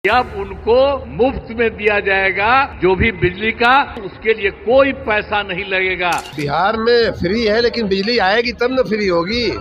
अब उनको मुफ्त में दिया जाएगा जो भी बिजली का, उसके लिए कोई पैसा नहीं लगेगा। बिहार में फ्री है लेकिन बिजली आएगी तब न फ्री होगी।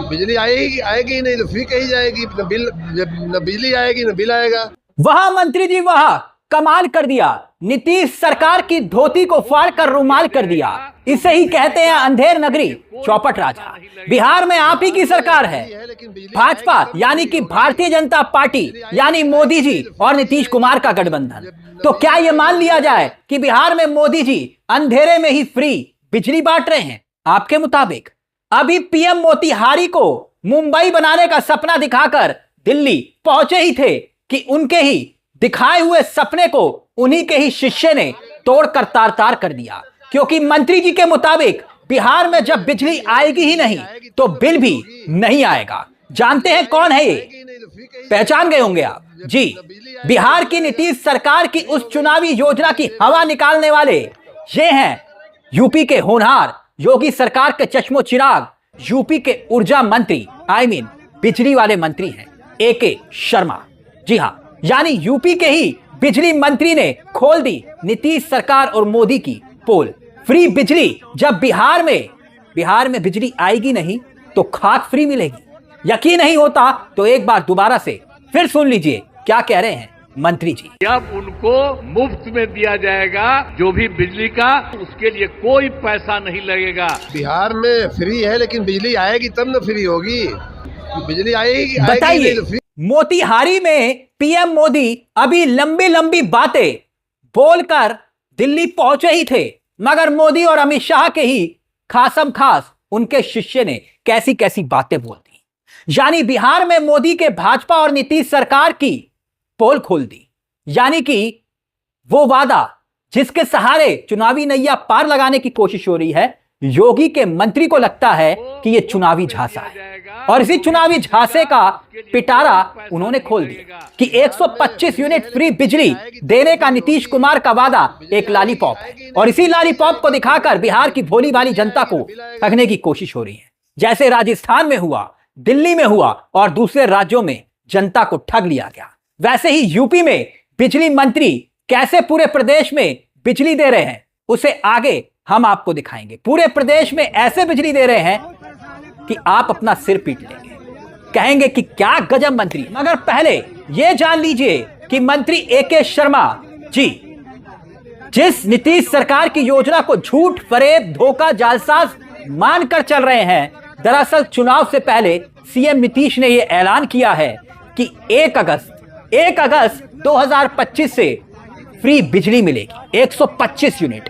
बिजली आएगी ही नहीं तो फ्री कही जाएगी। न बिजली आएगी न बिल आएगा। वहां मंत्री जी वहां कमाल कर दिया। नीतीश सरकार की धोती को फाड़ कर रुमाल कर दिया। इसे ही कहते हैं अंधेर नगरी चौपट राजा। बिहार में आप ही की सरकार है, भाजपा यानी कि भारतीय जनता पार्टी यानी मोदी जी और नीतीश कुमार का गठबंधन। तो क्या यह मान लिया जाए कि बिहार में मोदी जी अंधेरे में ही फ्री बिजली बांट रहे हैं? आपके मुताबिक अभी पीएम मोतिहारी को मुंबई बनाने का सपना दिखाकर दिल्ली पहुंचे ही थे कि उनके ही दिखाए हुए सपने को उन्हीं के ही शिष्य ने तोड़कर तार तार कर दिया। क्योंकि मंत्री जी के मुताबिक बिहार में जब बिजली आएगी ही नहीं तो बिल भी नहीं आएगा। जानते हैं कौन है ये? पहचान गए होंगे आप। जी, बिहार की नीतीश सरकार की उस चुनावी योजना की हवा निकालने वाले ये हैं यूपी के होनहार योगी सरकार के चश्मो चिराग, यूपी के ऊर्जा मंत्री बिजली वाले मंत्री हैं AK शर्मा। जी हां, यानी यूपी के ही बिजली मंत्री ने खोल दी नीतीश सरकार और मोदी की पोल। फ्री बिजली। जब बिहार में बिजली आएगी नहीं तो खाक फ्री मिलेगी। यकीन नहीं होता तो एक बार दोबारा से फिर सुन लीजिए क्या कह रहे हैं मंत्री जी। अब उनको मुफ्त में दिया जाएगा जो भी बिजली का, उसके लिए कोई पैसा नहीं लगेगा। बिहार में फ्री है लेकिन बिजली आएगी तब न फ्री होगी। बिजली आएगी। बताइए, मोतिहारी में पीएम मोदी अभी लंबी लंबी बातें बोलकर दिल्ली पहुंचे ही थे, मगर मोदी और अमित शाह के ही खासम खास उनके शिष्य ने कैसी कैसी बातें बोल दी। यानी बिहार में मोदी के भाजपा और नीतीश सरकार की पोल खोल दी। यानी कि वो वादा जिसके सहारे चुनावी नैया पार लगाने की कोशिश हो रही है, योगी के मंत्री को लगता है कि ये चुनावी झांसा है। और इसी चुनावी झांसे का पिटारा उन्होंने खोल दिया कि 125 यूनिट फ्री बिजली देने का नीतीश कुमार का वादा एक लॉलीपॉप है। और इसी लॉलीपॉप को दिखाकर बिहार की भोली भाली जनता को ठगने की कोशिश हो रही है। जैसे राजस्थान में हुआ, दिल्ली में हुआ और दूसरे राज्यों में जनता को ठग लिया गया, वैसे ही यूपी में बिजली मंत्री कैसे पूरे प्रदेश में बिजली दे रहे हैं उसे आगे हम आपको दिखाएंगे। पूरे प्रदेश में ऐसे बिजली दे रहे हैं कि आप अपना सिर पीट लेंगे, कहेंगे कि क्या गजब मंत्री। मगर पहले यह जान लीजिए कि मंत्री AK शर्मा जी जिस नीतीश सरकार की योजना को झूठ, फरेब, धोखा, जालसाज मानकर चल रहे हैं, दरअसल चुनाव से पहले सीएम नीतीश ने यह ऐलान किया है कि 1 अगस्त 2025 से फ्री बिजली मिलेगी। 125 यूनिट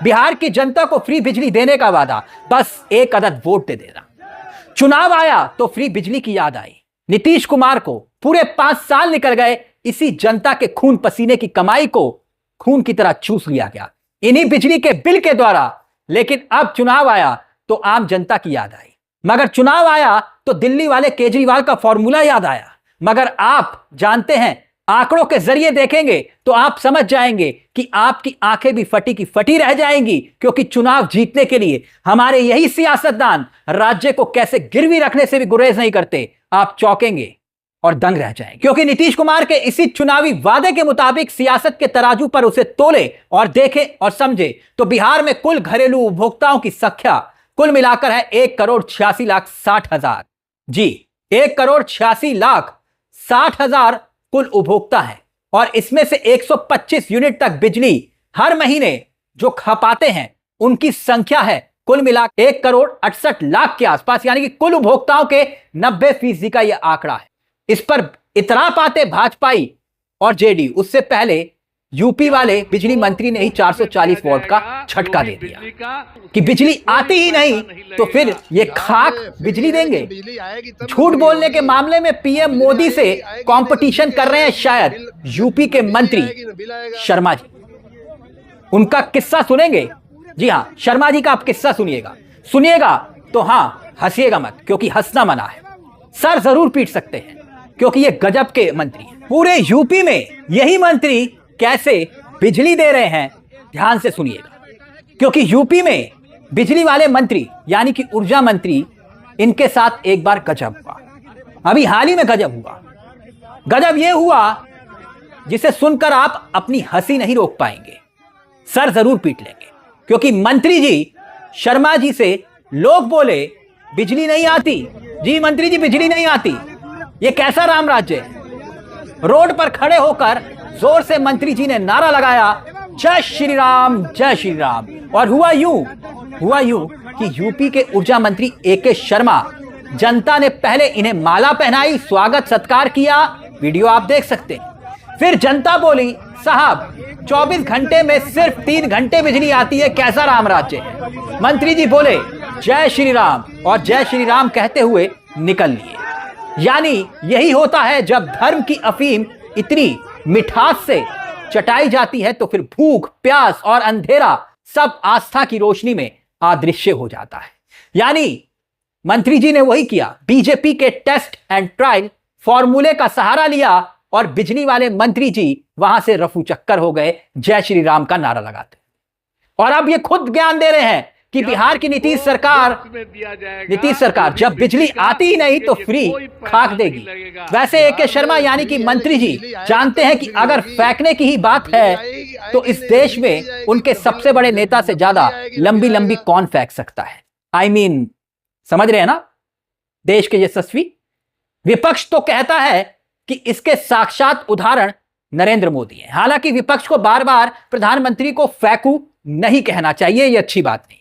बिहार की जनता को फ्री बिजली देने का वादा, बस 1 अदद वोट दे देना। चुनाव आया तो फ्री बिजली की याद आई नीतीश कुमार को। पूरे 5 साल निकल गए, इसी जनता के खून पसीने की कमाई को खून की तरह चूस लिया गया इन्हीं बिजली के बिल के द्वारा। लेकिन अब चुनाव आया तो आम जनता की याद आई, मगर चुनाव आया तो दिल्ली वाले केजरीवाल का फॉर्मूला याद आया। मगर आप जानते हैं, आंकड़ों के जरिए देखेंगे तो आप समझ जाएंगे कि आपकी आंखें भी फटी की फटी रह जाएंगी। क्योंकि चुनाव जीतने के लिए हमारे यही सियासतदान राज्य को कैसे गिरवी रखने से भी गुरेज नहीं करते। आप चौंकेंगे और दंग रह जाएंगे। क्योंकि नीतीश कुमार के इसी चुनावी वादे के मुताबिक सियासत के तराजू पर उसे तोले और देखे और समझे तो बिहार में कुल घरेलू उपभोक्ताओं की संख्या कुल मिलाकर है 1,86,60,000। जी, 1,86,60,000 कुल उपभोक्ता है। और इसमें से 125 यूनिट तक बिजली हर महीने जो खपाते हैं उनकी संख्या है कुल मिला 1,68,00,000 के आसपास। यानी कि कुल उपभोक्ताओं के 90% का यह आंकड़ा है। इस पर इतना पाते भाजपाई और जेडी, उससे पहले यूपी वाले बिजली मंत्री ने ही 440 वोट का झटका दे दिया कि बिजली आती ही नहीं तो फिर ये खाक बिजली देंगे। झूठ बोलने के मामले में पीएम मोदी से कंपटीशन कर रहे हैं शायद यूपी के मंत्री शर्मा जी। उनका किस्सा सुनेंगे। जी हां, शर्मा जी का आप किस्सा सुनिएगा तो हां, हंसिएगा मत, क्योंकि हंसना मना है। सर जरूर पीट सकते हैं क्योंकि ये गजब के मंत्री हैं। पूरे यूपी में यही मंत्री कैसे बिजली दे रहे हैं, ध्यान से सुनिएगा। क्योंकि यूपी में बिजली वाले मंत्री यानी कि ऊर्जा मंत्री, इनके साथ एक बार गजब हुआ। अभी हाल ही में गजब हुआ। गजब यह हुआ जिसे सुनकर आप अपनी हंसी नहीं रोक पाएंगे, सर जरूर पीट लेंगे, क्योंकि मंत्री जी शर्मा जी से लोग बोले बिजली नहीं आती जी, मंत्री जी बिजली नहीं आती, ये कैसा राम राज्य है। रोड पर खड़े होकर जोर से मंत्री जी ने नारा लगाया, जय श्री राम जय श्री राम। और हुआ यूं कि यूपी के ऊर्जा मंत्री AK शर्मा, जनता ने पहले इन्हें माला पहनाई, स्वागत सत्कार किया, वीडियो आप देख सकते हैं। फिर जनता बोली, साहब 24 घंटे में सिर्फ 3 घंटे बिजली आती है, कैसा राम राज्य है। मंत्री जी बोले जय श्री राम और जय श्री राम कहते हुए निकल लिए। यानी यही होता है जब धर्म की अफीम इतनी मिठास से चटाई जाती है तो फिर भूख, प्यास और अंधेरा सब आस्था की रोशनी में अदृश्य हो जाता है। यानी मंत्री जी ने वही किया, बीजेपी के टेस्ट एंड ट्रायल फॉर्मूले का सहारा लिया और बिजली वाले मंत्री जी वहां से रफू चक्कर हो गए जय श्री राम का नारा लगाते। और अब ये खुद ज्ञान दे रहे हैं कि बिहार की नीतीश सरकार जब बिजली आती ही नहीं तो फ्री खाक देगी। वैसे AK शर्मा यानी कि मंत्री जी जानते हैं कि अगर फेंकने की ही बात है तो इस देश में उनके सबसे बड़े नेता से ज्यादा लंबी लंबी कौन फेंक सकता है। I mean, समझ रहे हैं ना, देश के यशस्वी। विपक्ष तो कहता है कि इसके साक्षात उदाहरण नरेंद्र मोदी हैं। हालांकि विपक्ष को बार बार प्रधानमंत्री को फेंकू नहीं कहना चाहिए, यह अच्छी बात नहीं है।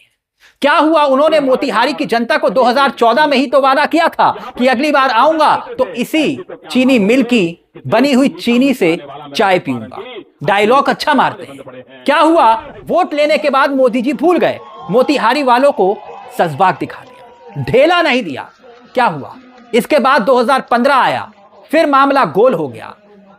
क्या हुआ, उन्होंने मोतिहारी की जनता को 2014 में ही तो वादा किया था कि अगली बार आऊंगा तो इसी चीनी मिल की बनी हुई चीनी से चाय पीऊंगा। डायलॉग अच्छा मारते हैं। क्या हुआ, वोट लेने के बाद मोदी जी भूल गए, मोतिहारी वालों को सजबाग दिखा दिया, ढेला नहीं दिया। क्या हुआ, इसके बाद 2015 आया, फिर मामला गोल हो गया।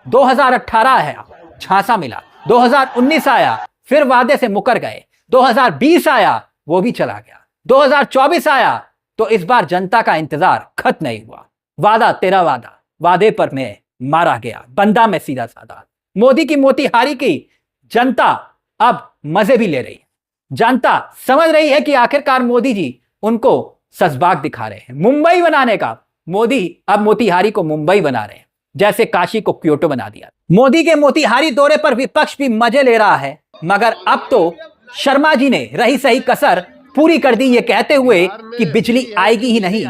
2018 आया, झांसा मिला। 2019 आया, फिर वादे से मुकर गए। 2020 आया, वो भी चला गया। 2024 आया तो इस बार जनता का इंतजार खत्म नहीं हुआ। वादा तेरा वादा, वादे पर मैं मारा गया, बंदा मैं सीधा साधा। मोदी की मोतिहारी की जनता अब मजे भी ले रही है। जनता समझ रही है कि आखिरकार मोदी जी उनको सजबाग दिखा रहे हैं। मुंबई बनाने का मोदी अब मोतिहारी को मुंबई बना रहे हैं, जैसे काशी को क्योटो बना दिया। मोदी के मोतिहारी दौरे पर विपक्ष भी मजे ले रहा है, मगर अब तो शर्मा जी ने रही सही कसर पूरी कर दी, ये कहते हुए कि बिजली आएगी ही नहीं,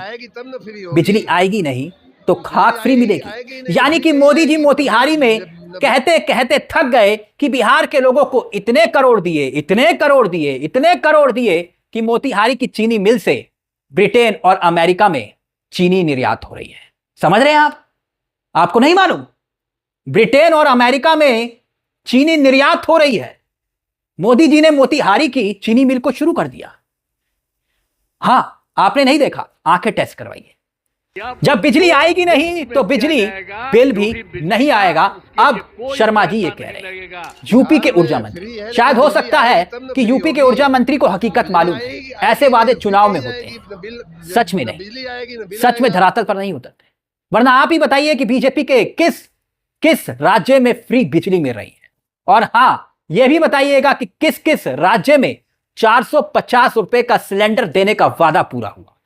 बिजली आएगी नहीं तो खाक फ्री मिलेगी। यानी कि मोदी जी मोतिहारी में कहते कहते थक गए कि बिहार के लोगों को इतने करोड़ दिए, इतने करोड़ दिए, इतने करोड़ दिए कि मोतिहारी की चीनी मिल से ब्रिटेन और अमेरिका में चीनी निर्यात हो रही है। समझ रहे हैं आप? आपको नहीं मालूम? ब्रिटेन और अमेरिका में चीनी निर्यात हो रही है। मोदी जी ने मोतिहारी की चीनी मिल को शुरू कर दिया। हां, आपने नहीं देखा, आंखें टेस्ट करवाइए। जब बिजली आएगी नहीं तो बिजली बिल भी नहीं आएगा। अब शर्मा जी ये कह रहे हैं, यूपी के ऊर्जा मंत्री। शायद हो सकता है कि यूपी के ऊर्जा मंत्री को हकीकत मालूम है, ऐसे वादे चुनाव में होते हैं, सच में नहीं, सच में धरातल पर नहीं उतरते। वरना आप ही बताइए कि बीजेपी के किस राज्य में फ्री बिजली मिल रही है। और हां, यह भी बताइएगा कि किस किस राज्य में 450 रुपए का सिलेंडर देने का वादा पूरा हुआ।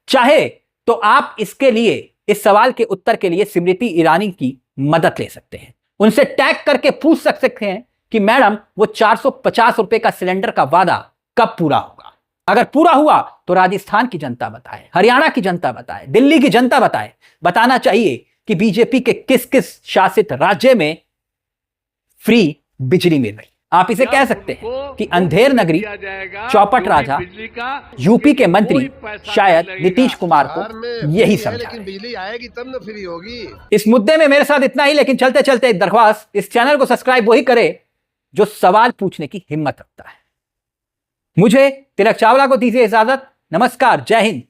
चाहे तो आप इसके लिए, इस सवाल के उत्तर के लिए स्मृति ईरानी की मदद ले सकते हैं। उनसे टैग करके पूछ सकते हैं कि मैडम वो 450 रुपए का सिलेंडर का वादा कब पूरा होगा। अगर पूरा हुआ तो राजस्थान की जनता बताए, हरियाणा की जनता बताए, दिल्ली की जनता बताए। बताना चाहिए कि बीजेपी के किस किस शासित राज्य में फ्री बिजली मिल रही। आप इसे कह सकते हैं कि अंधेर नगरी, चौपट राजा, यूपी के मंत्री शायद नीतीश कुमार को यही समझा रहे। बिजली आएगी तब ना फ्री होगी। इस मुद्दे में मेरे साथ इतना ही, लेकिन चलते चलते एक दरख्वास्त, इस चैनल को सब्सक्राइब वही करे जो सवाल पूछने की हिम्मत रखता है। मुझे तिलक चावला को दीजिए इजाजत। नमस्कार, जय हिंद।